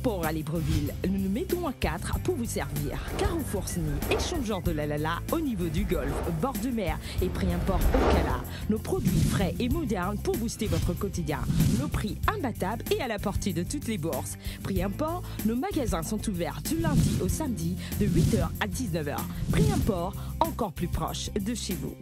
Port à Libreville, nous nous mettons à 4 pour vous servir. Carrefour Sny, échangeur de la Lala au niveau du golfe, bord de mer et prix import au Cala. Nos produits frais et modernes pour booster votre quotidien. Nos prix imbattables et à la portée de toutes les bourses. Prix import, nos magasins sont ouverts du lundi au samedi de 8h à 19h. Prix import, encore plus proche de chez vous.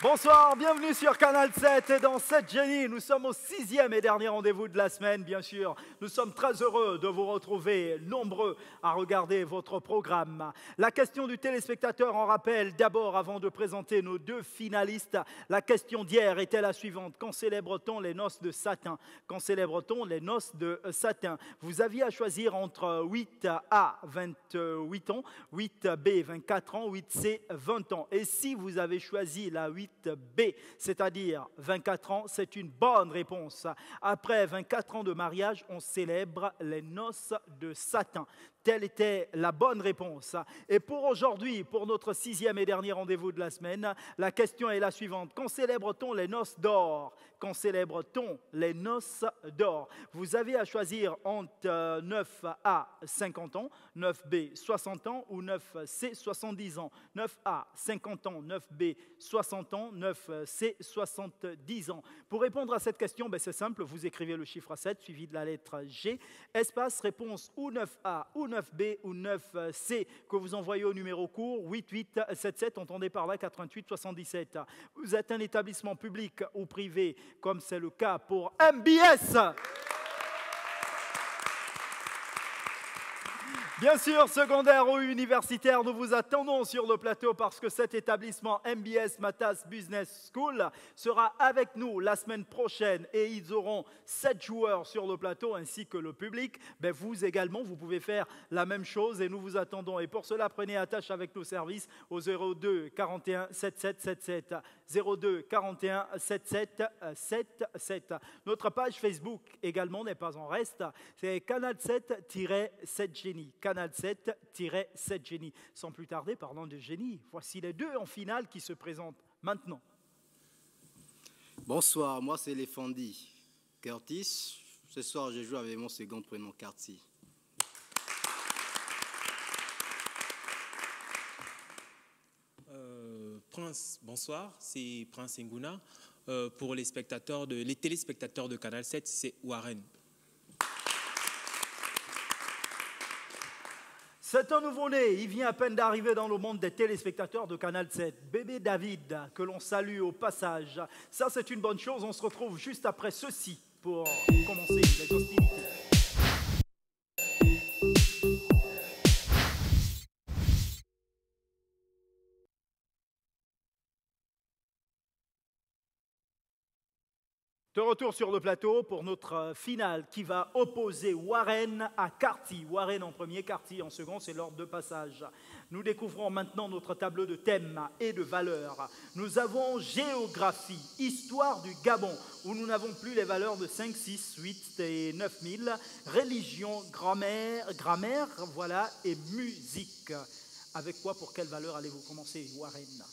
Bonsoir, bienvenue sur Canal 7 et dans 7 Génie, nous sommes au 6e et dernier rendez-vous de la semaine, bien sûr. Nous sommes très heureux de vous retrouver, nombreux à regarder votre programme. La question du téléspectateur en rappelle d'abord avant de présenter nos deux finalistes. La question d'hier était la suivante. Quand célèbre-t-on les noces de satin? Quand célèbre-t-on les noces de satin? Vous aviez à choisir entre 8A 28 ans, 8B 24 ans, 8C 20 ans. Et si vous avez choisi la 8B, c'est-à-dire 24 ans, c'est une bonne réponse. Après 24 ans de mariage, on célèbre les noces de satin. Telle était la bonne réponse. Et pour aujourd'hui, pour notre 6e et dernier rendez-vous de la semaine, la question est la suivante. Quand célèbre-t-on les noces d'or? Quand célèbre-t-on les noces d'or? Vous avez à choisir entre 9A 50 ans, 9B 60 ans ou 9C 70 ans. 9A 50 ans, 9B 60 ans, 9C 70 ans. Pour répondre à cette question, c'est simple, vous écrivez le chiffre 7 suivi de la lettre G, espace réponse ou 9A ou 9B ou 9C que vous envoyez au numéro court 8877, entendez par là 88 77. Vous êtes un établissement public ou privé, comme c'est le cas pour MBS. Bien sûr, secondaire ou universitaire, nous vous attendons sur le plateau parce que cet établissement MBS Matas Business School sera avec nous la semaine prochaine et ils auront 7 joueurs sur le plateau ainsi que le public. Vous également, vous pouvez faire la même chose et nous vous attendons. Et pour cela, prenez attache avec nos services au 02 41 77 77. 02 41 77 77. Notre page Facebook également n'est pas en reste, c'est Canal 7-7 Génie. Canal 7-7 Génie. Sans plus tarder, parlant de génie, voici les deux en finale qui se présentent maintenant. Bonsoir, moi c'est Lefandi Curtis. Ce soir, je joue avec mon second prénom, Carty. Prince, bonsoir, c'est Prince Nguna. Pour les téléspectateurs de Canal 7, c'est Warren. C'est un nouveau-né, il vient à peine d'arriver dans le monde des téléspectateurs de Canal 7. Bébé David, que l'on salue au passage. Ça, c'est une bonne chose, on se retrouve juste après ceci pour commencer les hostilités. De retour sur le plateau pour notre finale qui va opposer Warren à Carty. Warren en premier, Carty en second, c'est l'ordre de passage. Nous découvrons maintenant notre tableau de thèmes et de valeurs. Nous avons géographie, histoire du Gabon, où nous n'avons plus les valeurs de 5, 6, 8 et 9 000. Religion, grammaire, voilà, et musique. Avec quoi, pour quelle valeur allez-vous commencer, Warren?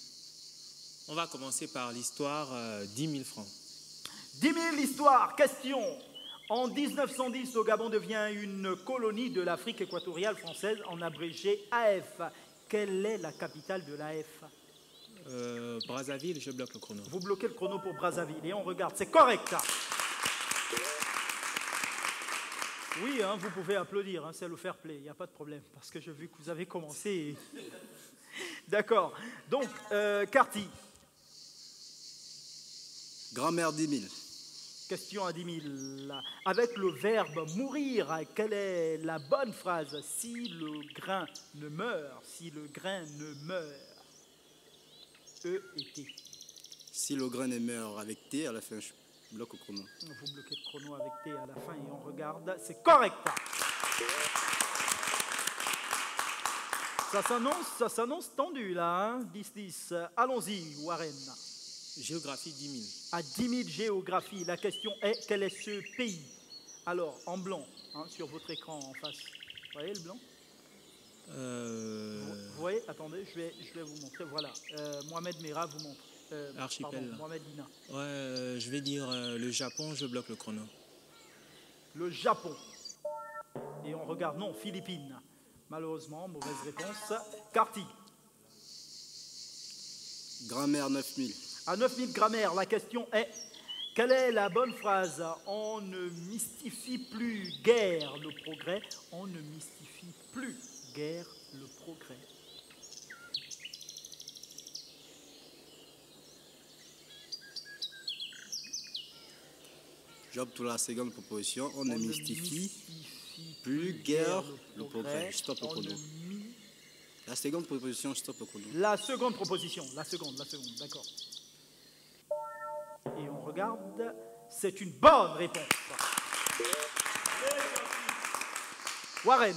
On va commencer par l'histoire, 10 000 francs. 10 000 l'histoire, question. En 1910, le Gabon devient une colonie de l'Afrique équatoriale française, en abrégé AF. Quelle est la capitale de l'AF? Brazzaville, je bloque le chrono. Vous bloquez le chrono pour Brazzaville et on regarde, c'est correct. Oui, vous pouvez applaudir, c'est le fair play, il n'y a pas de problème, parce que j'ai vu que vous avez commencé. D'accord, donc, Carty. Grammaire 10 000. Question à 10 000. Avec le verbe mourir, quelle est la bonne phrase? Si le grain ne meurt, si le grain ne meurt. E et T. Si le grain ne meurt avec T, à la fin, je bloque le chrono. Vous bloquez le chrono avec T à la fin et on regarde. C'est correct. Ça s'annonce tendu là, hein? 10-10. Allons-y, Warren. Géographie 10 000. À 10 000 géographie, la question est quel est ce pays? Alors, en blanc, hein, sur votre écran en face. Vous voyez le blanc? Vous voyez? Attendez, je vais vous montrer. Voilà. Mohamed Mera vous montre. Archipel. Pardon, Mohamed Dina. Ouais, je vais dire le Japon, je bloque le chrono. Le Japon. Et on regarde, non, Philippines. Malheureusement, mauvaise réponse. Carty. Grammaire 9000. À 9000 grammaire, la question est quelle est la bonne phrase? On ne mystifie plus guère le progrès. On ne mystifie plus guère le progrès. Job pour la seconde proposition. On ne mystifie plus guère le progrès. Stop le chrono. La seconde proposition, stop le chrono. La seconde proposition, la seconde, d'accord. Et on regarde, c'est une bonne réponse. Warren.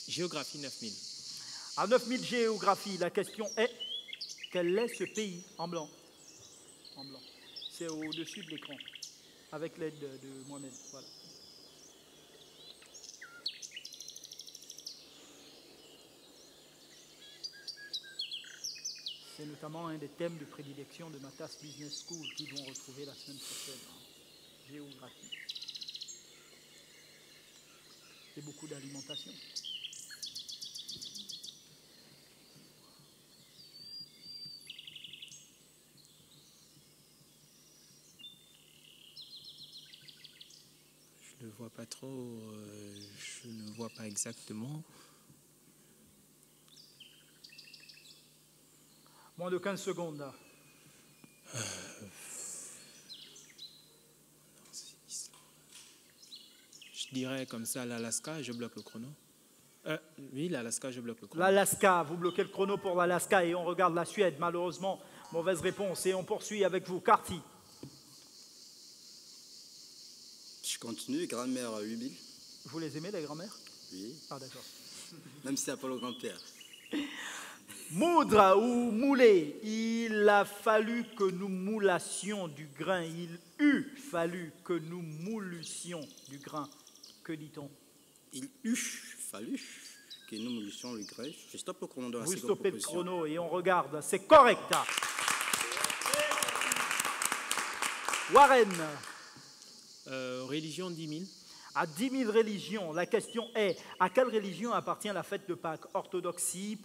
Géographie 9000. À 9000 géographie, la question est quel est ce pays? En blanc. En blanc. C'est au-dessus de l'écran, avec l'aide de Mohamed. Voilà. C'est notamment un des thèmes de prédilection de Matas Business School qu'ils vont retrouver la semaine prochaine. Géographie. Et beaucoup d'alimentation. Je ne vois pas trop, je ne vois pas exactement. Moins de 15 secondes. Je dirais comme ça l'Alaska, je bloque le chrono. Oui, l'Alaska, je bloque le chrono. L'Alaska, vous bloquez le chrono pour l'Alaska et on regarde la Suède. Malheureusement, mauvaise réponse. Et on poursuit avec vous. Carty. Je continue, grammaire 8000. Vous les aimez, les grammaires? Oui. Ah, d'accord. Même si c'est Apollo Grand-Père. Moudre ou mouler, il a fallu que nous moulassions du grain. Il eût fallu que nous moulussions du grain. Que dit-on? Il eût fallu que nous moulussions le grain. Je stoppe le chrono de la Vous seconde stoppez le proposition. chrono et on regarde. C'est correct. Warren. Religion 10 000. À 10 000 religions, la question est à quelle religion appartient la fête de Pâques? Orthodoxie,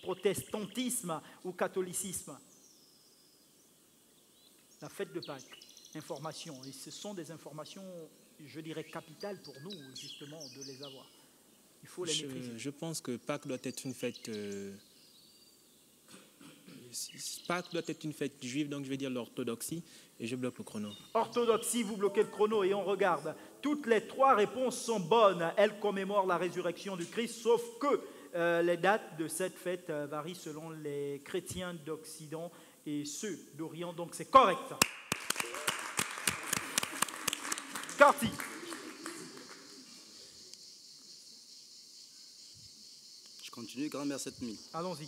protestantisme ou catholicisme? La fête de Pâques, information. Et ce sont des informations, je dirais, capitales pour nous, justement, de les avoir. Il faut les maîtriser. Je pense que Pâques doit être une fête... Pâques doit être une fête juive, donc je vais dire l'orthodoxie et je bloque le chrono. Orthodoxie, vous bloquez le chrono et on regarde. Toutes les trois réponses sont bonnes. Elles commémorent la résurrection du Christ, sauf que les dates de cette fête varient selon les chrétiens d'Occident et ceux d'Orient, donc c'est correct. Carty. Je continue, grammaire 7000. Allons-y.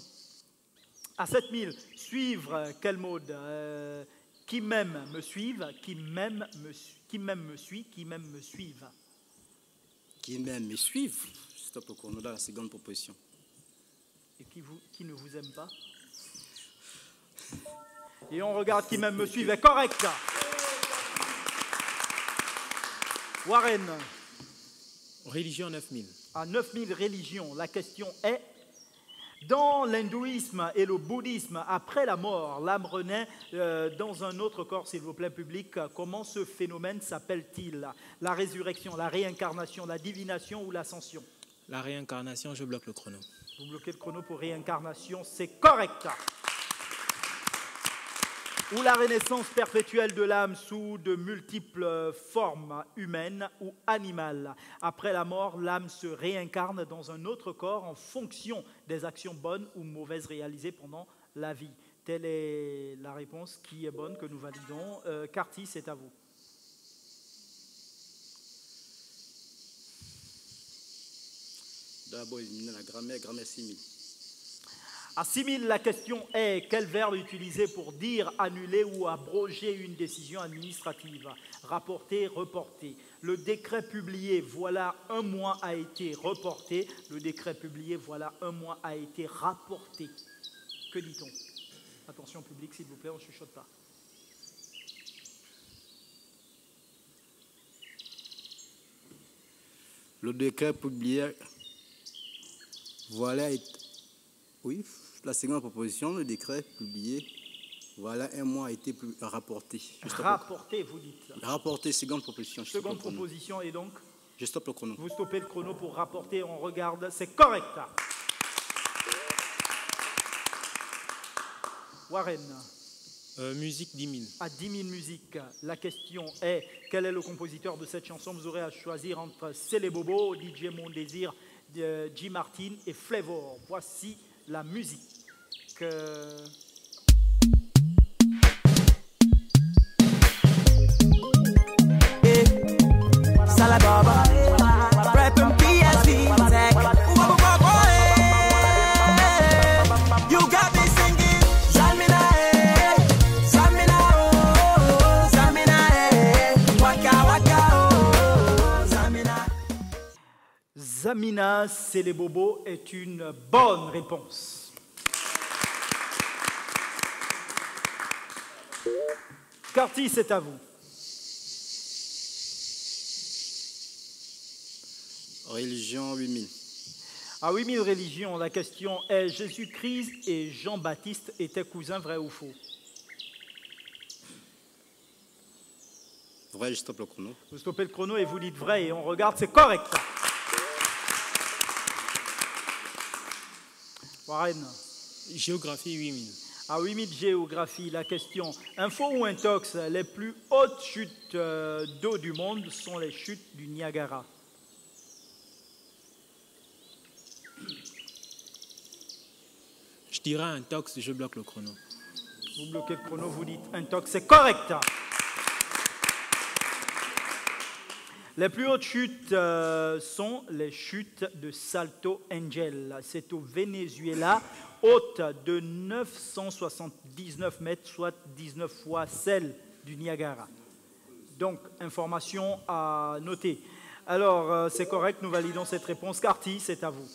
À 7000, suivre, quel mode? Qui m'aime me suive, qui m'aime me suit, qui m'aime me suive. Qui m'aime me suivent. Stop le chrono de la seconde proposition. Et qui ne vous aime pas? Et on regarde qui m'aime me suive. Est correct. Warren. Religion 9000. À 9000 religions, la question est dans l'hindouisme et le bouddhisme, après la mort, l'âme renaît dans un autre corps, s'il vous plaît, public. Comment ce phénomène s'appelle-t-il? La résurrection, la réincarnation, la divination ou l'ascension? La réincarnation, je bloque le chrono. Vous bloquez le chrono pour réincarnation, c'est correct. Ou la renaissance perpétuelle de l'âme sous de multiples formes humaines ou animales. Après la mort, l'âme se réincarne dans un autre corps en fonction des actions bonnes ou mauvaises réalisées pendant la vie. Telle est la réponse qui est bonne, que nous validons. Carty, c'est à vous. D'abord, éliminer la grammaire, grammaire 6000. À 6000, la question est quel verbe utiliser pour dire, annuler ou abroger une décision administrative? Rapporter, reporter. Le décret publié, voilà un mois, a été reporté. Le décret publié, voilà un mois, a été rapporté. Que dit-on? Attention public, s'il vous plaît, on ne chuchote pas. Le décret publié, voilà, oui, la seconde proposition, le décret publié, voilà, un mois a été rapporté. Rapporté, vous dites. Rapporté, seconde proposition. Seconde proposition, et donc? Je stoppe le chrono. Vous stoppez le chrono pour rapporter, on regarde, c'est correct. Warren. Musique 10 000. À 10 000 musiques, la question est quel est le compositeur de cette chanson? Vous aurez à choisir entre Célé Bobo, DJ Mon Désir, G. Martin et Flavor. Voici la musique. Salababa, rap and PSV tech. You got me singing. Zamina, Zamina, oh, Zamina, waka waka, oh, Zamina. Zamina, c'est les bobos est une bonne réponse. Carty, c'est à vous. Religion 8000. À 8000 religions, la question est Jésus-Christ et Jean-Baptiste étaient cousins, vrai ou faux? Vrai, je stoppe le chrono. Vous stoppez le chrono et vous dites vrai et on regarde, c'est correct. Warren. Géographie 8000. À 8000 géographie, la question info ou intox, les plus hautes chutes d'eau du monde sont les chutes du Niagara. Je dirais intox, je bloque le chrono. Vous bloquez le chrono, vous dites intox, c'est correct. Les plus hautes chutes sont les chutes de Salto Angel. C'est au Venezuela, haute de 979 mètres, soit 19 fois celle du Niagara. Donc, information à noter. Alors, c'est correct, nous validons cette réponse. Carty, c'est à vous.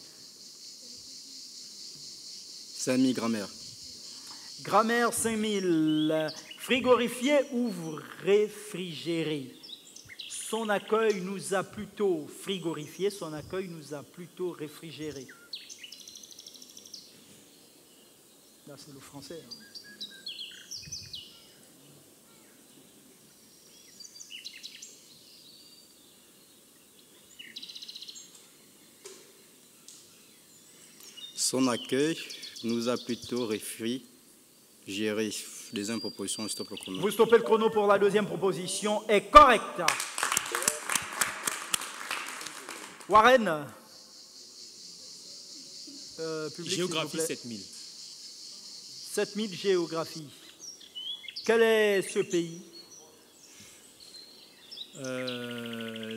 5000 grammaire. Grammaire 5000. Frigorifié ou réfrigéré? Son accueil nous a plutôt frigorifié, son accueil nous a plutôt réfrigéré. Là, c'est le français. Hein. Son accueil nous a plutôt réfrigéré. Deuxième proposition, je stoppe le chrono. Vous stoppez le chrono pour la deuxième proposition, est correcte. Warren. Public, Géographie 7000. 7000 géographie. Quel est ce pays?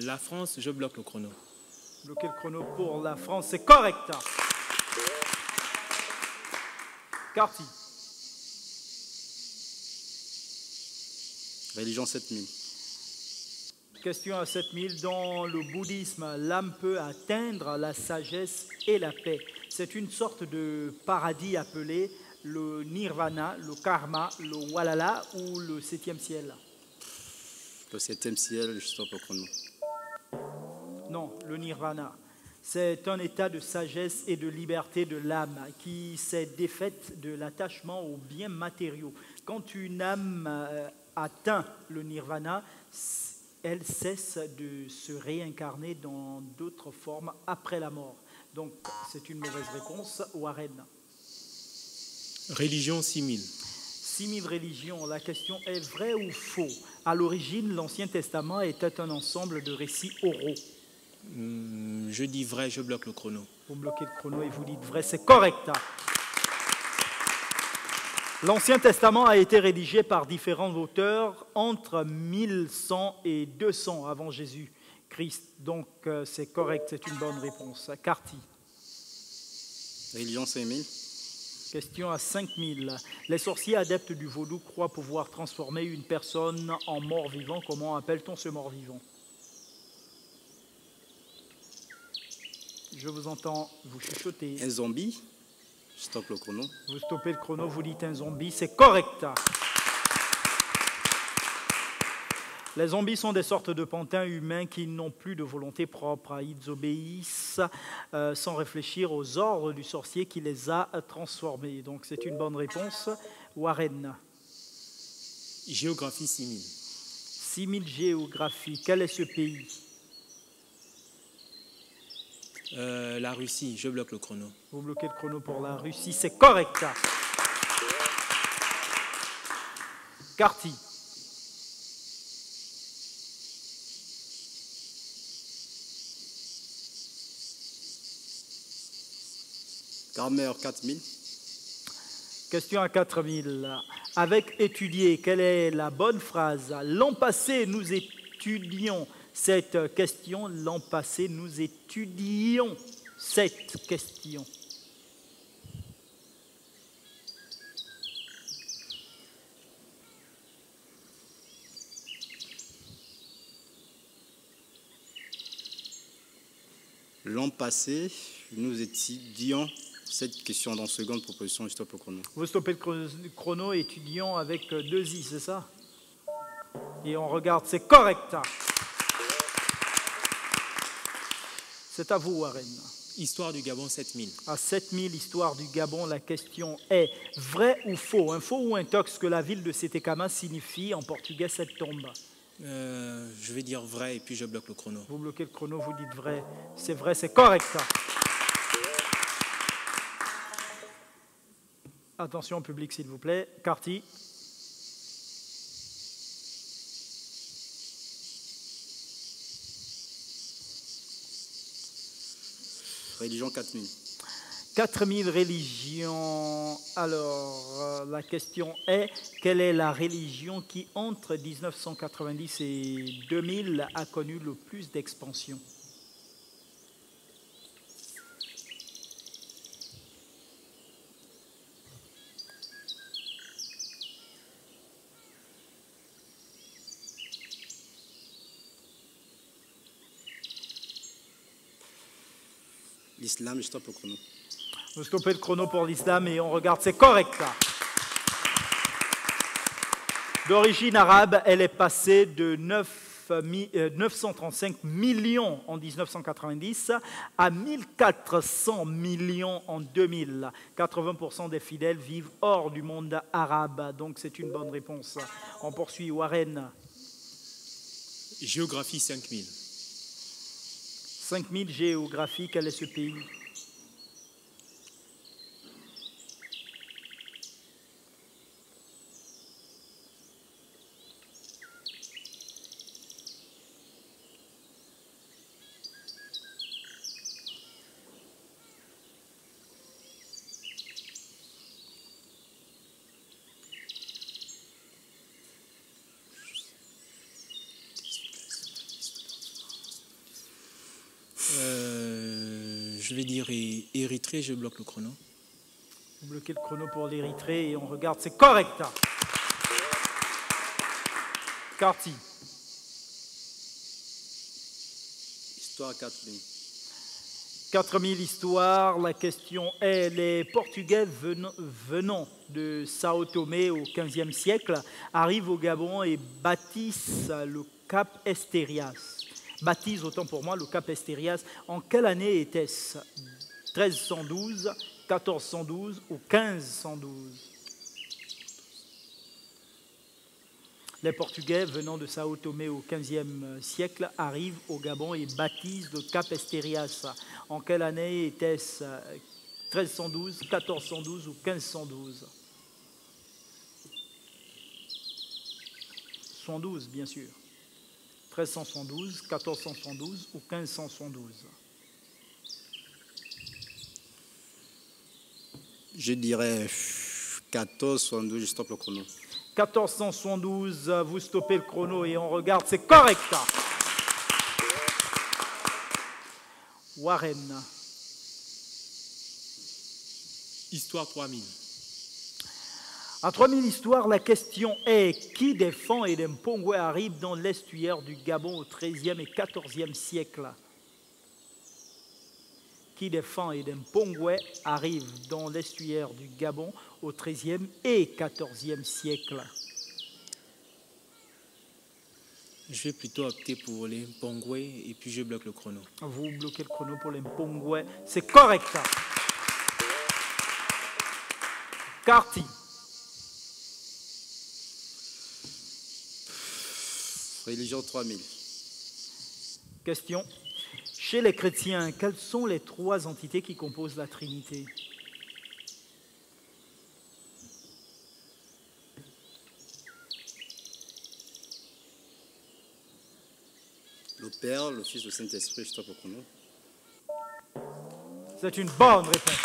La France, je bloque le chrono. Bloquez le chrono pour la France, c'est correct. Carty. Religion 7000. Question à 7000. Dans le bouddhisme, l'âme peut atteindre la sagesse et la paix. C'est une sorte de paradis appelé le nirvana, le karma, le walala ou le septième ciel. Le septième ciel, je stoppe le chrono. Non, le nirvana. C'est un état de sagesse et de liberté de l'âme qui s'est défaite de l'attachement aux biens matériaux. Quand une âme atteint le nirvana, elle cesse de se réincarner dans d'autres formes après la mort. Donc, c'est une mauvaise réponse. Warren. Religion 6000. 6000 religions. La question est vrai ou faux? À l'origine, l'Ancien Testament était un ensemble de récits oraux. Je dis vrai, je bloque le chrono. Vous bloquez le chrono et vous dites vrai, c'est correct. L'Ancien Testament a été rédigé par différents auteurs entre 1100 et 200 avant Jésus-Christ. Donc c'est correct, c'est une bonne réponse. Carty. Religion 5000. Question à 5000. Les sorciers adeptes du vaudou croient pouvoir transformer une personne en mort-vivant. Comment appelle-t-on ce mort-vivant? Je vous entends, vous chuchotez. Un zombie. Je stoppe le chrono. Vous stoppez le chrono, vous dites un zombie, c'est correct. Les zombies sont des sortes de pantins humains qui n'ont plus de volonté propre. Ils obéissent sans réfléchir aux ordres du sorcier qui les a transformés. Donc c'est une bonne réponse. Warren. Géographie 6000. 6000 géographie. Quel est ce pays? La Russie, je bloque le chrono. Vous bloquez le chrono pour la Russie, c'est correct. Carty. Grammaire 4000. Question à 4000. Avec étudier, quelle est la bonne phrase? L'an passé, nous étudions cette question. L'an passé, nous étudions cette question. L'an passé, nous étudions cette question dans seconde proposition. Je stoppe le chrono. Vous stoppez le chrono, étudions avec 2 i, c'est ça? Et on regarde, c'est correct. C'est à vous, Warren. Histoire du Gabon 7000. À 7000, histoire du Gabon, la question est vrai ou faux? Un faux ou un tox que la ville de Setekama signifie en portugais cette tombe? Je vais dire vrai et puis je bloque le chrono. Vous bloquez le chrono, vous dites vrai. C'est vrai, c'est correct. Attention, public, s'il vous plaît. Carty. Religion 4000. 4000 religions. Alors, la question est, quelle est la religion qui, entre 1990 et 2000, a connu le plus d'expansion? L'islam, je stoppe le chrono. Vous stoppez le chrono pour l'islam et on regarde, c'est correct. D'origine arabe, elle est passée de 935 millions en 1990 à 1400 millions en 2000. 80% des fidèles vivent hors du monde arabe, donc c'est une bonne réponse. On poursuit, Warren. Géographie 5000. 5000 géographie, quel est ce pays? Je vais dire Érythrée, je bloque le chrono. Vous bloquez le chrono pour l'Érythrée et on regarde, c'est correct. Carty. Histoire 4000. 4000 histoires. La question est, les Portugais venant de Sao Tomé au XVe siècle arrivent au Gabon et bâtissent le Cap Esterias. Baptise, autant pour moi, le Cap Esterias. En quelle année était-ce? 1312, 1412 ou 1512? Les Portugais venant de Sao Tomé au XVe siècle arrivent au Gabon et baptisent le Cap Esterias. En quelle année était-ce? 1312, 1412 ou 1512? 112, bien sûr. 1372, 1472 ou 1572? Je dirais 1472, je stoppe le chrono. 1472, vous stoppez le chrono et on regarde, c'est correct. Warren. Histoire 3000. À 3000 histoires, la question est qui des Fans et des Mpongwe arrivent dans l'estuaire du Gabon au XIIIe et XIVe siècle? Qui des Fans et des Mpongwe arrivent dans l'estuaire du Gabon au XIIIe et XIVe siècle? Je vais plutôt opter pour les Mpongwe et puis je bloque le chrono. Vous bloquez le chrono pour les Mpongwe. C'est correct. Carty. Religion 3000. Question. Chez les chrétiens, quelles sont les trois entités qui composent la Trinité? Le Père, le Fils, le Saint-Esprit, je stoppe au chrono. C'est une bonne réponse.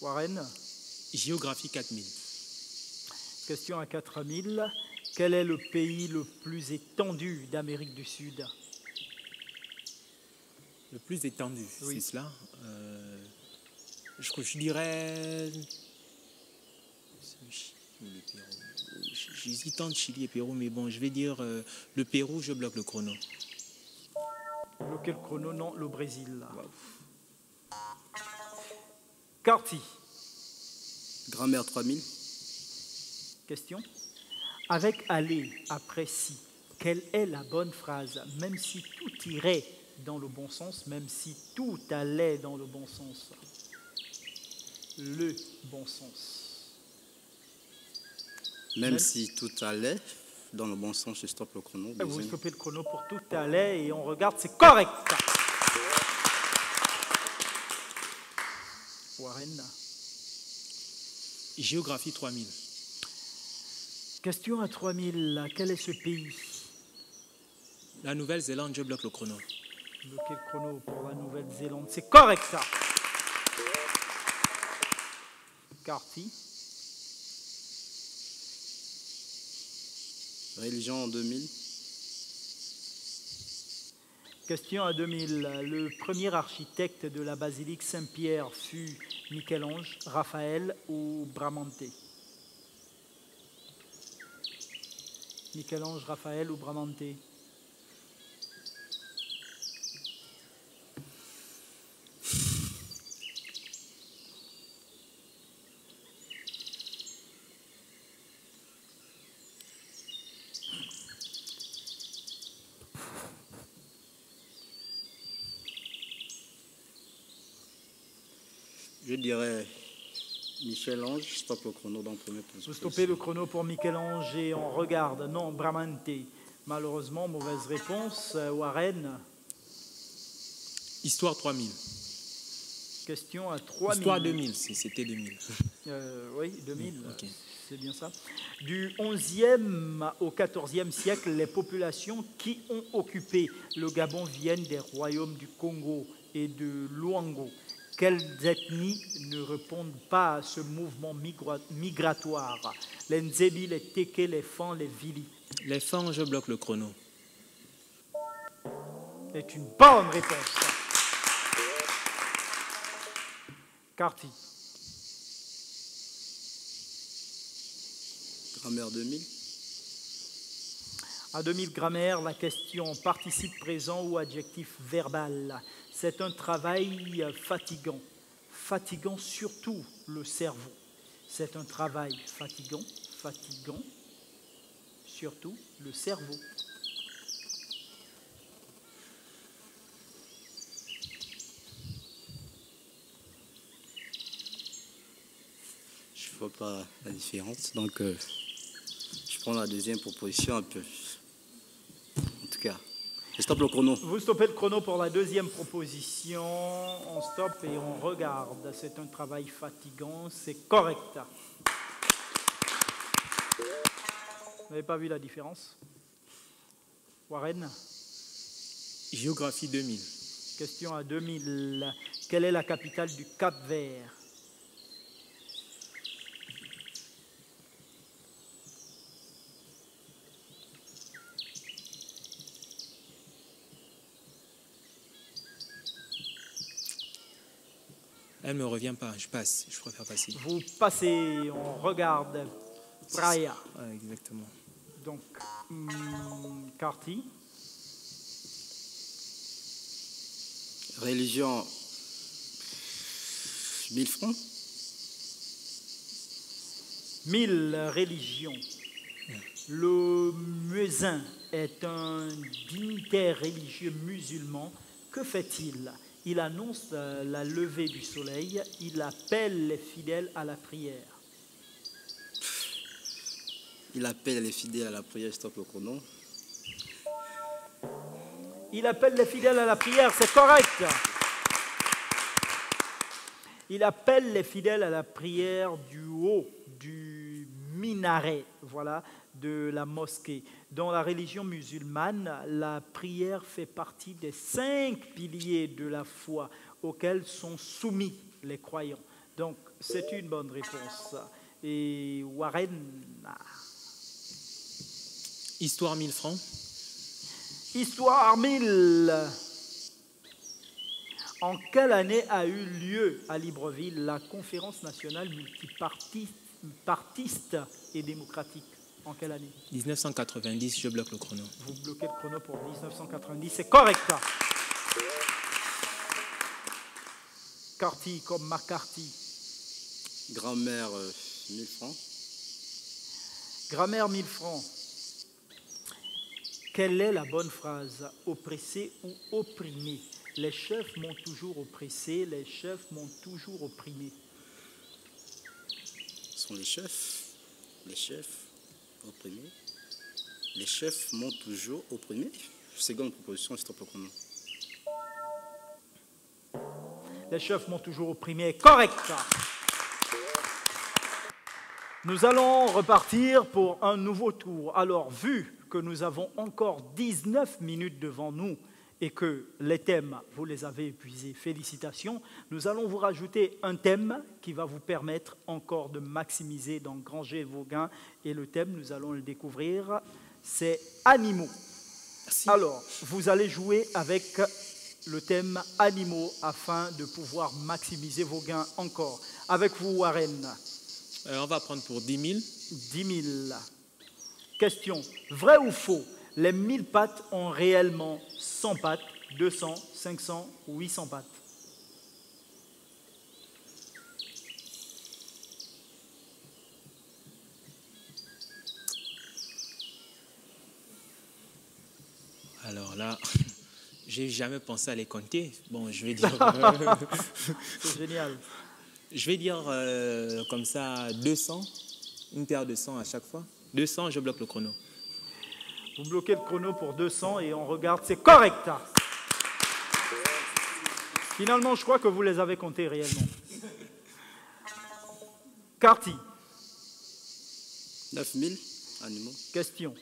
Warren. Géographie 4000. Question à 4000. Quel est le pays le plus étendu d'Amérique du Sud? Le plus étendu, Oui. c'est cela. Je dirais... Le Pérou. J'hésite entre Chili et Pérou, mais bon, je vais dire le Pérou, je bloque le chrono. Bloquer le chrono, non, le Brésil. Carty. Grammaire 3000. Question. Avec aller après si, quelle est la bonne phrase? Même si tout irait dans le bon sens, même si tout allait dans le bon sens. Le bon sens. Même si tout allait dans le bon sens, je stoppe le chrono. Vous Deuxième. stoppez le chrono pour tout allait et on regarde, c'est correct. Warren. Géographie 3000. Question à 3000. Quel est ce pays? La Nouvelle-Zélande, je bloque le chrono. Bloquer le chrono pour la Nouvelle-Zélande. C'est correct, ça. Carty. Religion 2000. Question à 2000. Le premier architecte de la basilique Saint-Pierre fut Michel-Ange, Raphaël ou Bramante? Michel-Ange, Raphaël ou Bramante? Je dirais Michel-Ange, je stoppe le chrono dans le premier position. Vous stoppez le chrono pour Michel-Ange et on regarde. Non, Bramante. Malheureusement, mauvaise réponse. Warren. Histoire 3000. Question à 3000. Histoire 2000, c'était 2000. Oui, 2000, Ok. c'est bien ça. Du 11e au 14e siècle, les populations qui ont occupé le Gabon viennent des royaumes du Congo et de Luango. Quelles ethnies ne répondent pas à ce mouvement migratoire? Les Nzebi, les Teke, les Fans, les Vili. Les Fans, je bloque le chrono. C'est une bonne réponse. Carty. Grammaire 2000. À 2000 grammaire, la question participe présent ou adjectif verbal. C'est un travail fatigant, fatigant surtout le cerveau. C'est un travail fatigant, fatigant surtout le cerveau. Je ne vois pas la différence, donc je prends la deuxième proposition un peu. En tout cas, je stoppe le chrono. Vous stoppez le chrono pour la deuxième proposition. On stoppe et on regarde. C'est un travail fatigant, c'est correct. Vous n'avez pas vu la différence? Warren. Géographie 2000. Question à 2000. Quelle est la capitale du Cap-Vert? Elle ne me revient pas, je passe, je préfère passer. Vous passez, on regarde. Praia. Ouais, exactement. Donc, Carty. Religion, 1000 francs. 1000 religions. Le muezzin est un dignitaire religieux musulman. Que fait-il? Il annonce la levée du soleil. Il appelle les fidèles à la prière. Il appelle les fidèles à la prière, stop le chrono. Il appelle les fidèles à la prière, c'est correct. Il appelle les fidèles à la prière du haut, du minaret, voilà, de la mosquée. Dans la religion musulmane, la prière fait partie des 5 piliers de la foi auxquels sont soumis les croyants. Donc, c'est une bonne réponse. Et Warren... Histoire 1000 francs. Histoire 1000. En quelle année a eu lieu à Libreville la conférence nationale multipartiste et démocratique? En quelle année? 1990, je bloque le chrono. Vous bloquez le chrono pour 1990, c'est correct. Carty comme McCarthy. Grammaire, 1000 francs. Grammaire 1000 francs. Quelle est la bonne phrase? Oppressé ou opprimé? Les chefs m'ont toujours oppressé, les chefs m'ont toujours opprimé. Ce sont les chefs opprimés. Les chefs m'ont toujours opprimé. Seconde proposition, stop le chrono. Les chefs m'ont toujours opprimé. Correct. Nous allons repartir pour un nouveau tour. Alors, vu que nous avons encore 19 minutes devant nous et que les thèmes, vous les avez épuisés, félicitations, nous allons vous rajouter un thème qui va vous permettre encore de maximiser, d'engranger vos gains. Et le thème, nous allons le découvrir, c'est animaux. Merci. Alors, vous allez jouer avec le thème animaux afin de pouvoir maximiser vos gains encore. Avec vous, Warren. On va prendre pour 10 000. 10 000. Question. Vrai ou faux? Les 1000 pattes ont réellement 100 pattes, 200, 500 ou 800 pattes? Alors là, j'ai jamais pensé à les compter. Bon, je vais dire... C'est génial. Je vais dire comme ça 200, une paire de 100 à chaque fois. 200, je bloque le chrono. Vous bloquez le chrono pour 200 et on regarde, c'est correct. Finalement, je crois que vous les avez comptés réellement. Carty. 9000 animaux. Question.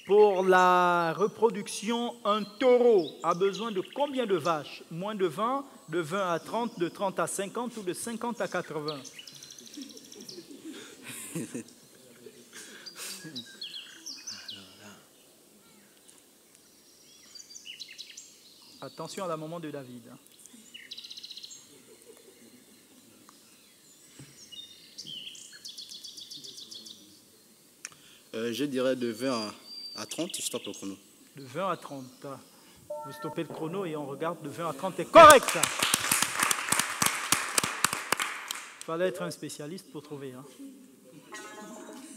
Pour la reproduction, un taureau a besoin de combien de vaches? Moins de 20, de 20 à 30, de 30 à 50 ou de 50 à 80? Attention à la maman de David. Je dirais de 20 à 30, je stoppe le chrono. De 20 à 30. Vous stoppez le chrono et on regarde de 20 à 30. C'est correct. Il fallait être un spécialiste pour trouver. Hein.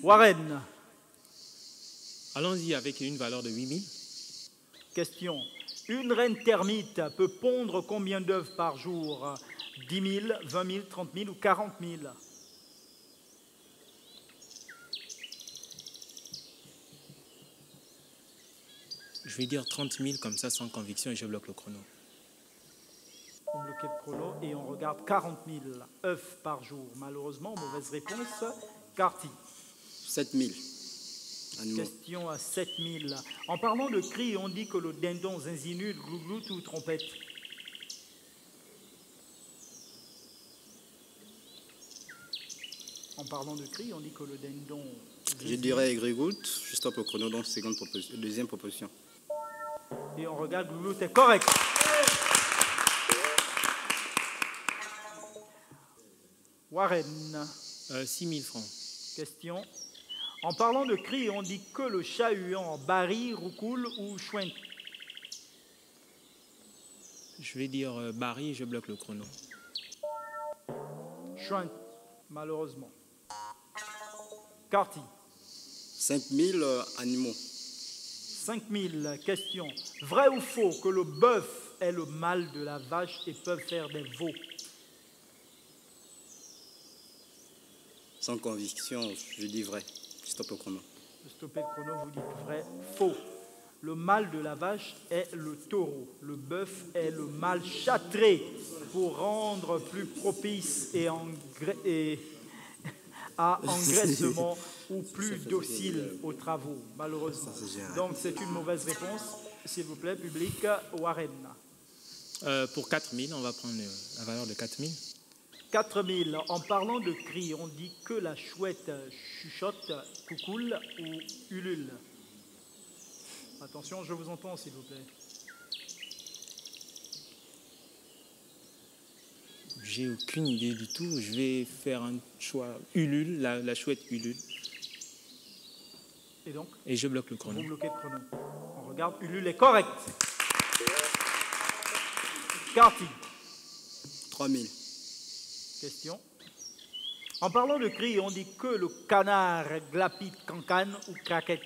Warren. Allons-y avec une valeur de 8000. Question. Une reine termite peut pondre combien d'œufs par jour? 10 000, 20 000, 30 000 ou 40 000? Je vais dire 30 000 comme ça sans conviction et je bloque le chrono. On bloque le chrono et on regarde 40 000 œufs par jour. Malheureusement, mauvaise réponse. Carty. 7000 animaux. Question à 7 000. En parlant de cri, on dit que le dindon zinzinule, glougloute ou trompette? En parlant de cri, on dit que le dindon... Je dirais grégoutte, je stoppe le chrono, donc deuxième proposition. Et on regarde, glougloute est correct. Warren. 6 000 francs. Question. En parlant de cri, on dit que le chat-huant, Barry, roucoule ou chouin. Je vais dire Barry et je bloque le chrono. Chouin, malheureusement. Carty. 5000 animaux. 5000. Question. Vrai ou faux que le bœuf est le mâle de la vache et peut faire des veaux? Sans conviction, je dis vrai. Stop le chrono. Stoppez le chrono, vous dites vrai. Faux. Le mâle de la vache est le taureau. Le bœuf est le mâle châtré pour rendre plus propice à engraissement ou plus docile aux travaux, malheureusement. Donc c'est une mauvaise réponse. S'il vous plaît, public, Warren. Pour 4 000, on va prendre la valeur de 4 000. 4000. En parlant de cri, on dit que la chouette chuchote, coucoule ou ulule. Attention, je vous entends, s'il vous plaît. J'ai aucune idée du tout. Je vais faire un choix ulule, la chouette ulule. Et donc, Et je bloque le chrono. vous bloquez le chrono. On regarde, ulule est correct. Carty. 3000. Question. En parlant de cri, on dit que le canard glapit, cancane ou craquette.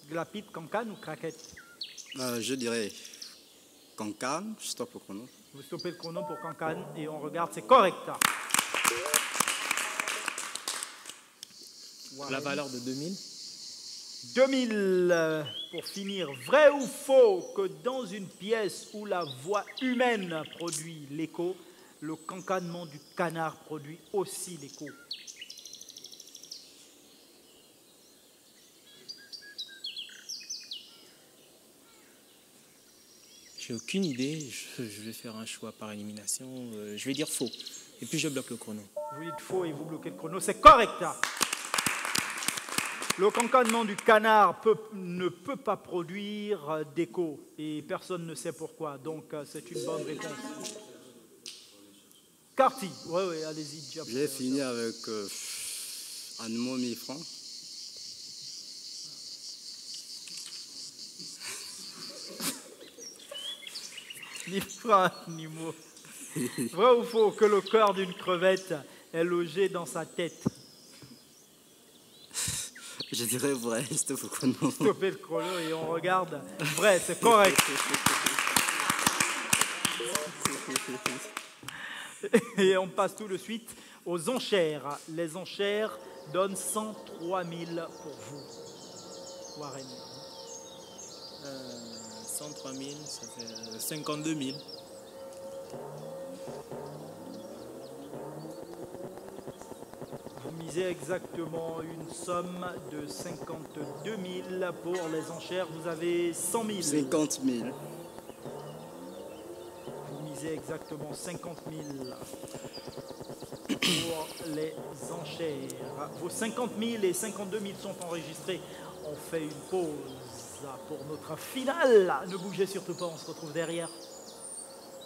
Glapit, cancane ou craquette? Je dirais cancane. Stop le chrono. Vous stoppez le chrono pour cancane et on regarde, c'est correct. La valeur de 2000. 2000. Pour finir, vrai ou faux que dans une pièce où la voix humaine produit l'écho, le cancanement du canard produit aussi l'écho? J'ai aucune idée. Je vais faire un choix par élimination. Je vais dire faux. Et puis je bloque le chrono. Vous dites faux et vous bloquez le chrono, c'est correct. Le cancanement du canard ne peut pas produire d'écho et personne ne sait pourquoi, donc c'est une bonne réponse. Carty, oui, allez-y. J'ai fini avec animaux 1000 francs. Ni francs, ni mots. Vrai ou faux que le cœur d'une crevette est logé dans sa tête? Je dirais vrai. Stop le chrono. Stoppez le chrono et on regarde. Vrai, c'est correct. Et on passe tout de suite aux enchères. Les enchères donnent 103 000 pour vous. Warren. 103 000, ça fait 52 000. Vous misez exactement une somme de 52 000 pour les enchères. Vous avez 100 000. 50 000. Vous misez exactement 50 000 pour les enchères. Vos 50 000 et 52 000 sont enregistrés. On fait une pause pour notre finale. Ne bougez surtout pas, on se retrouve derrière.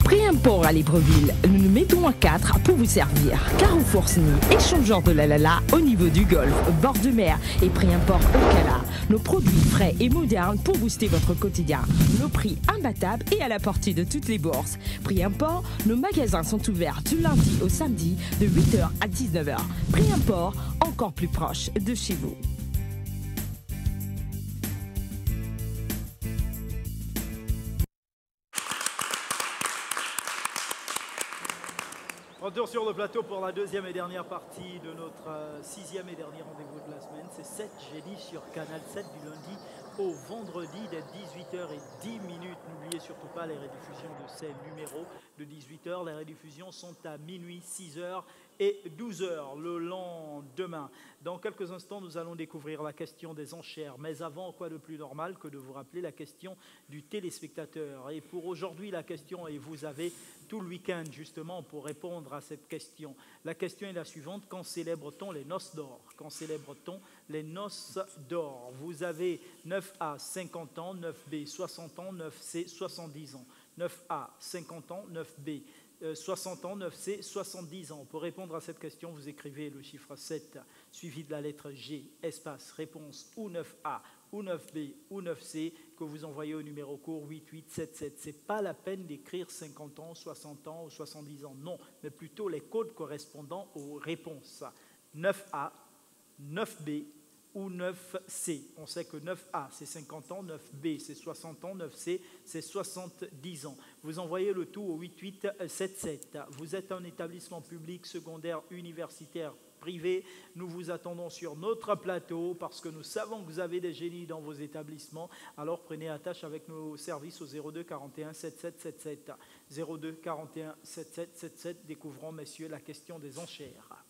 Pré-import à Libreville, nous nous mettons à 4 pour vous servir. Carrefour Sny, échangeur de la Lala au niveau du golfe, bord de mer et pré-import au Cala. Nos produits frais et modernes pour booster votre quotidien. Nos prix imbattables et à la portée de toutes les bourses. Pré-import, nos magasins sont ouverts du lundi au samedi de 8h à 19h. Pré-import, encore plus proche de chez vous. Retour sur le plateau pour la deuxième et dernière partie de notre sixième et dernier rendez-vous de la semaine. C'est 7 jeudi sur Canal 7 du lundi au vendredi dès 18h10. N'oubliez surtout pas les rediffusions de ces numéros de 18h. Les rediffusions sont à minuit, 6h et 12h le lendemain. Dans quelques instants, nous allons découvrir la question des enchères. Mais avant, quoi de plus normal que de vous rappeler la question du téléspectateur. Et pour aujourd'hui, la question, et vous avez tout le week-end justement pour répondre à cette question. La question est la suivante: quand célèbre-t-on les noces d'or? Quand célèbre-t-on les noces d'or? Vous avez 9A 50 ans, 9B 60 ans, 9C 70 ans. 9A 50 ans, 9B 60 ans, 9C, 70 ans. Pour répondre à cette question, vous écrivez le chiffre 7 suivi de la lettre G, espace, réponse ou 9A, ou 9B, ou 9C, que vous envoyez au numéro court 8877. Ce n'est pas la peine d'écrire 50 ans, 60 ans ou 70 ans, non, mais plutôt les codes correspondant aux réponses. 9A, 9B ou 9C. On sait que 9A, c'est 50 ans, 9B, c'est 60 ans, 9C, c'est 70 ans. Vous envoyez le tout au 8877. Vous êtes un établissement public, secondaire, universitaire, privé. Nous vous attendons sur notre plateau parce que nous savons que vous avez des génies dans vos établissements. Alors prenez attache avec nos services au 02 41 7777. 02 41 7777. Découvrons, messieurs, la question des enchères.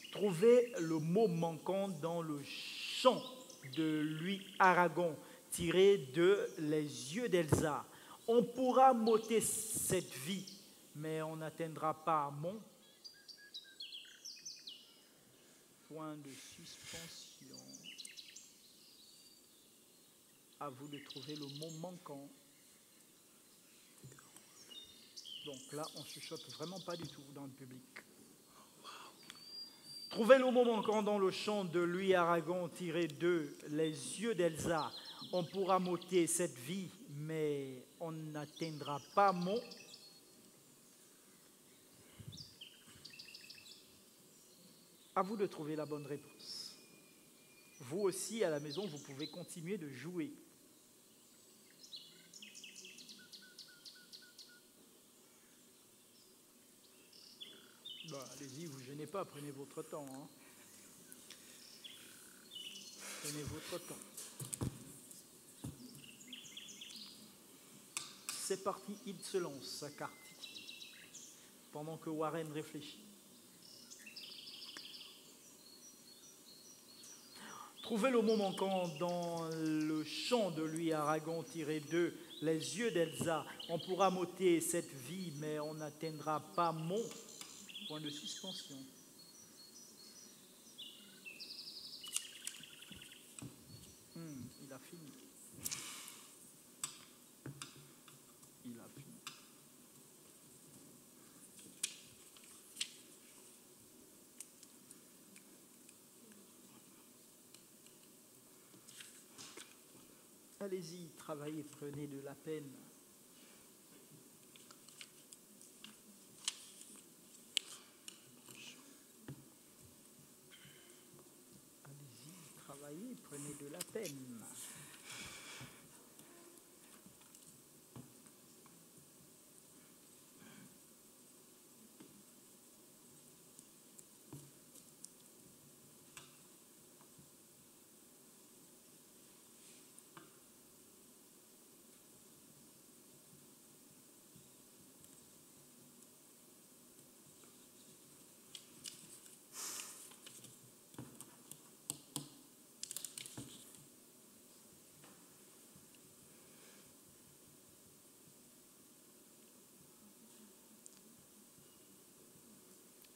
Trouvez le mot manquant dans le chant de Louis Aragon, tiré de Les yeux d'Elsa. On pourra m'ôter cette vie, mais on n'atteindra pas mon point de suspension. À vous de trouver le mot manquant. Donc là, on ne chuchote vraiment pas du tout dans le public. Trouvez le mot manquant dans le chant de Louis Aragon, tiré de Les yeux d'Elsa. On pourra m'ôter cette vie, mais on n'atteindra pas mon... À vous de trouver la bonne réponse. Vous aussi, à la maison, vous pouvez continuer de jouer. Bah, allez-y, vous ne gênez pas, prenez votre temps. Hein. Prenez votre temps. C'est parti, il se lance sa carte. Pendant que Warren réfléchit. Trouvez le mot manquant dans le chant de Louis Aragon tiré de Les yeux d'Elsa. On pourra m'ôter cette vie, mais on n'atteindra pas mon... point de suspension. Il a fini. Il a fini. Allez-y, travaillez, prenez de la peine. Prenez de la peine.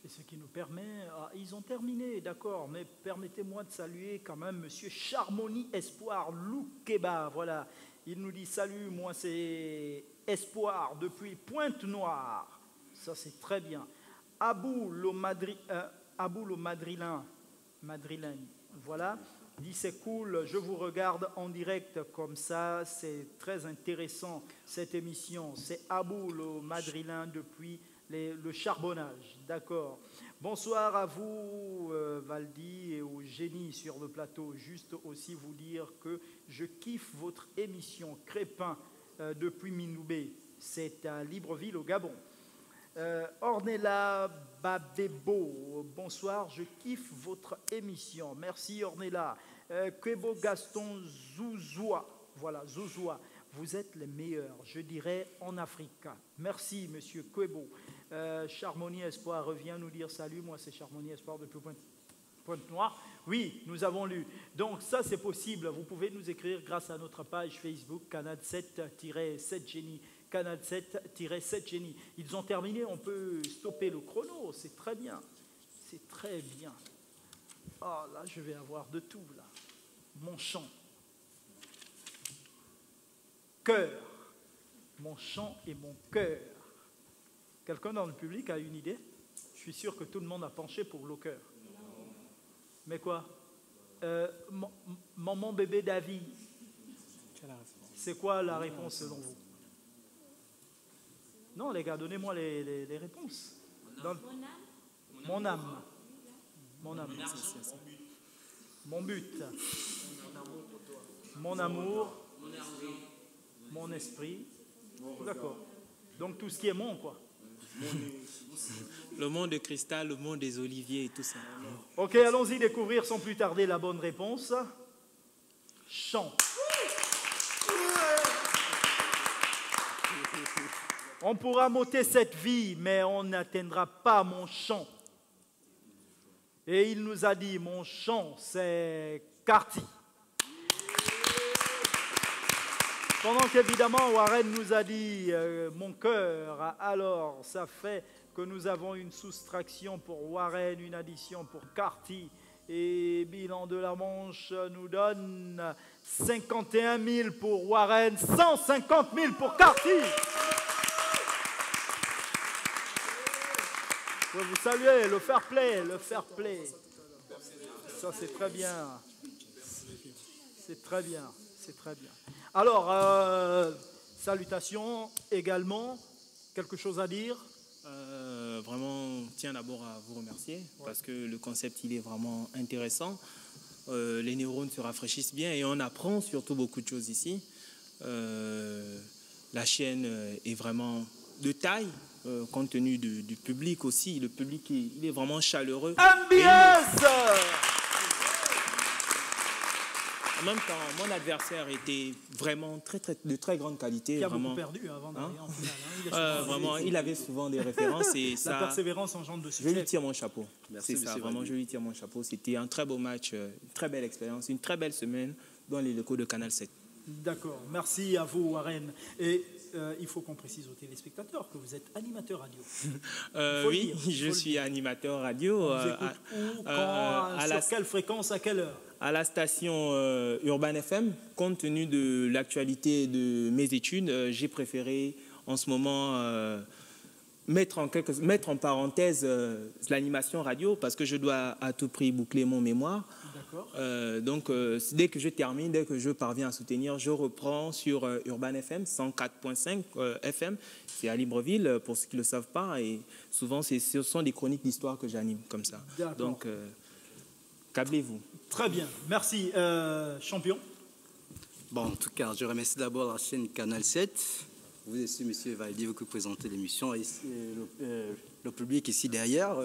Ce qui nous permet... ils ont terminé, d'accord, mais permettez-moi de saluer quand même Monsieur Charmony Espoir Loukeba. Voilà, il nous dit « Salut, moi c'est Espoir depuis Pointe-Noire ». Ça, c'est très bien. Abou le Madrilène, voilà, dit « C'est cool, je vous regarde en direct comme ça, c'est très intéressant cette émission. » C'est Abou le Madrilène depuis... le charbonnage, d'accord. Bonsoir à vous, Valdi, et au génie sur le plateau. Juste aussi vous dire que je kiffe votre émission Crépin depuis Minoubé. C'est à Libreville, au Gabon. Ornella Babebo, bonsoir, je kiffe votre émission. Merci Ornella. Kwebo Gaston Zouzoua, voilà, Zouzoua. Vous êtes les meilleurs, je dirais, en Afrique. Merci, Monsieur Kwebo. Charmony Espoir revient nous dire salut. Moi, c'est Charmony Espoir depuis Pointe-Noire. Oui, nous avons lu. Donc, ça, c'est possible. Vous pouvez nous écrire grâce à notre page Facebook, Canal 7-7 Génie. Canal 7-7 Génie. Ils ont terminé, on peut stopper le chrono. C'est très bien. C'est très bien. Oh, là, je vais avoir de tout, là. Mon chant. Cœur, mon chant et mon cœur. Quelqu'un dans le public a une idée? Je suis sûr que tout le monde a penché pour Locker. Mais quoi? Maman bébé David. C'est quoi la réponse selon vous? Non, les gars, donnez-moi les réponses. Mon âme. Mon âme. Mon but. Mon amour. Mon esprit. D'accord. Donc tout ce qui est mon, quoi. Le monde de cristal, le monde des oliviers et tout ça. Ok, allons-y découvrir sans plus tarder la bonne réponse. Chant. On pourra m'ôter cette vie, mais on n'atteindra pas mon chant. Et il nous a dit, mon chant, c'est Carty. Pendant qu'évidemment, Warren nous a dit, mon cœur, alors ça fait que nous avons une soustraction pour Warren, une addition pour Carty. Et bilan de la manche nous donne 51 000 pour Warren, 150 000 pour Carty. Je veux vous saluer, le fair play, le fair play. Ça, c'est très bien. C'est très bien, c'est très bien. Alors, salutations également. Quelque chose à dire? Vraiment, tiens d'abord à vous remercier parce que le concept, il est vraiment intéressant. Les neurones se rafraîchissent bien et on apprend surtout beaucoup de choses ici. La chaîne est vraiment de taille. Compte tenu du public aussi, le public il est vraiment chaleureux. MBS! En même temps, mon adversaire était vraiment de très grande qualité. Qui a vraiment, beaucoup perdu avant d'arriver en finale. Vraiment, il avait souvent des références et ça. La persévérance engendre de Je succès. lui tire mon chapeau. Merci, C'est ça, monsieur vraiment, Valli. je lui tire mon chapeau. C'était un très beau match, une très belle expérience, une très belle semaine dans les locaux de Canal 7. D'accord, merci à vous, Warren. Et il faut qu'on précise aux téléspectateurs que vous êtes animateur radio. Oui, je suis animateur radio. Vous écoutez où, quand, sur quelle fréquence, à quelle heure? À la station Urban FM, compte tenu de l'actualité de mes études, j'ai préféré en ce moment mettre en parenthèse l'animation radio parce que je dois à tout prix boucler mon mémoire. Donc, dès que je termine, dès que je parviens à soutenir, je reprends sur Urban FM, 104.5 FM. C'est à Libreville, pour ceux qui ne le savent pas. Et souvent, ce sont des chroniques d'histoire que j'anime comme ça. Donc, câblez-vous. Très bien, merci. Champion? Bon, en tout cas, je remercie d'abord la chaîne Canal 7. Vous aussi, monsieur Valdi, vous qui présentez l'émission. Et le public ici derrière.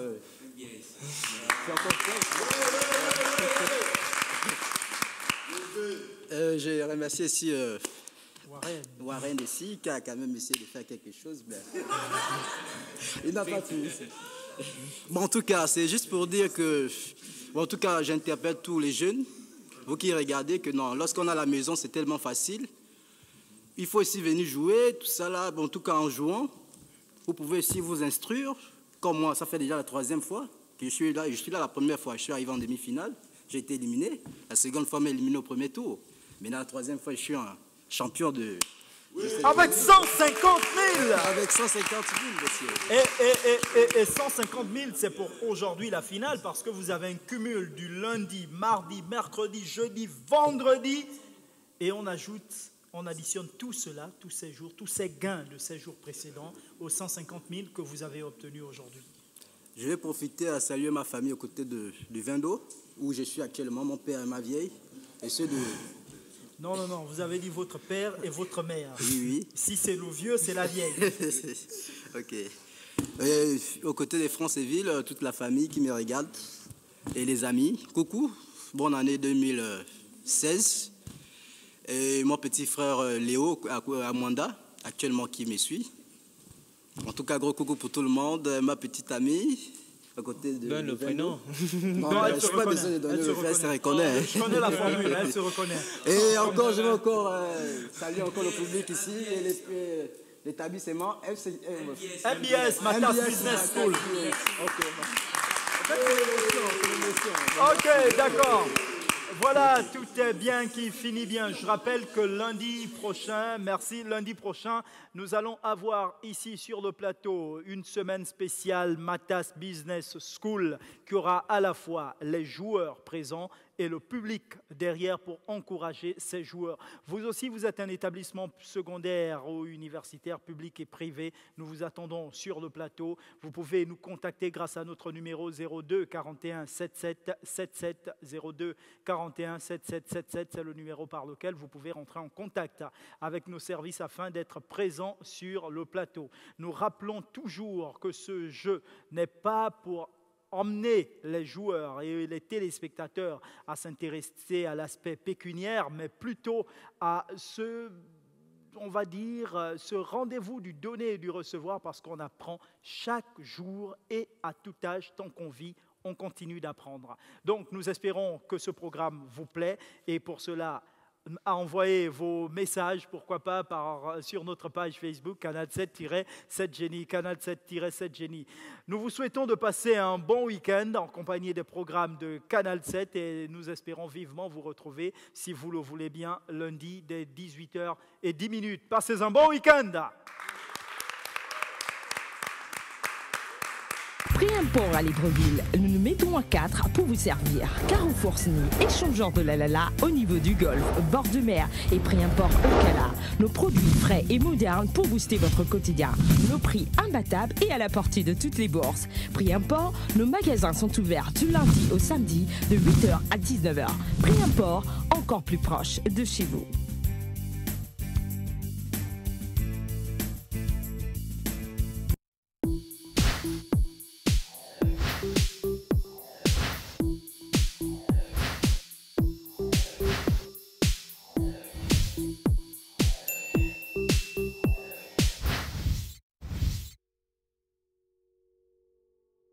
Je remercie aussi Warren ici, qui a quand même essayé de faire quelque chose. Mais il n'a pas pu. Bon, en tout cas, c'est juste pour dire que, bon, en tout cas, j'interpelle tous les jeunes, vous qui regardez, que non, lorsqu'on a la maison, c'est tellement facile. Il faut aussi venir jouer, tout ça là. Bon, en tout cas, en jouant, vous pouvez aussi vous instruire. Comme moi, ça fait déjà la 3e fois que je suis là. Je suis là la première fois, je suis arrivé en demi-finale. J'ai été éliminé. La seconde fois, éliminé au premier tour. Mais la 3e fois, je suis un champion de... Avec 150 000! Avec 150 000, monsieur. Et 150 000, c'est pour aujourd'hui la finale, parce que vous avez un cumul du lundi, mardi, mercredi, jeudi, vendredi. Et on additionne tout cela, tous ces jours, tous ces gains de ces jours précédents aux 150 000 que vous avez obtenus aujourd'hui. Je vais profiter à saluer ma famille aux côtés du Vindo, où je suis actuellement, mon père et ma vieille, et ceux de... Non, vous avez dit votre père et votre mère. Oui. Si c'est le vieux, c'est la vieille. Ok. Et aux côtés des Franceville, toute la famille qui me regarde, et les amis. Coucou, bonne année 2016. Et mon petit frère Léo à Mwanda, actuellement qui me suit. En tout cas, gros coucou pour tout le monde. Ma petite amie, à côté de... Donne le prénom. Non, elle se reconnaît. Pas de donner le frère, elle se reconnaît. Je connais la formule, elle se reconnaît. Et encore, je veux encore saluer encore le public ici et l'établissement MBS, Matas Business School. Ok, Ok, d'accord. Voilà, tout est bien qui finit bien. Je rappelle que lundi prochain, lundi prochain, nous allons avoir ici sur le plateau une semaine spéciale Matas Business School qui aura à la fois les joueurs présents et le public derrière pour encourager ces joueurs. Vous aussi, vous êtes un établissement secondaire ou universitaire, public et privé. Nous vous attendons sur le plateau. Vous pouvez nous contacter grâce à notre numéro 02 41 77 77 02 41 77 77. C'est le numéro par lequel vous pouvez rentrer en contact avec nos services afin d'être présent sur le plateau. Nous rappelons toujours que ce jeu n'est pas pour emmener les joueurs et les téléspectateurs à s'intéresser à l'aspect pécuniaire, mais plutôt à ce rendez-vous du donner et du recevoir, parce qu'on apprend chaque jour et à tout âge. Tant qu'on vit, on continue d'apprendre. Donc nous espérons que ce programme vous plaît, et pour cela, à envoyer vos messages, pourquoi pas sur notre page Facebook, Canal 7-7 Génie, Canal 7-7 Génie. Nous vous souhaitons de passer un bon week-end en compagnie des programmes de Canal 7 et nous espérons vivement vous retrouver, si vous le voulez bien, lundi dès 18h10. Passez un bon week-end. Prix Import à Libreville, nous nous mettons à 4 pour vous servir. Carrefour Sny, échangeur de la au niveau du golfe, bord de mer et Prix Import au Cala. Nos produits frais et modernes pour booster votre quotidien. Nos prix imbattables et à la portée de toutes les bourses. Prix Import, nos magasins sont ouverts du lundi au samedi de 8h à 19h. Prix Import, encore plus proche de chez vous.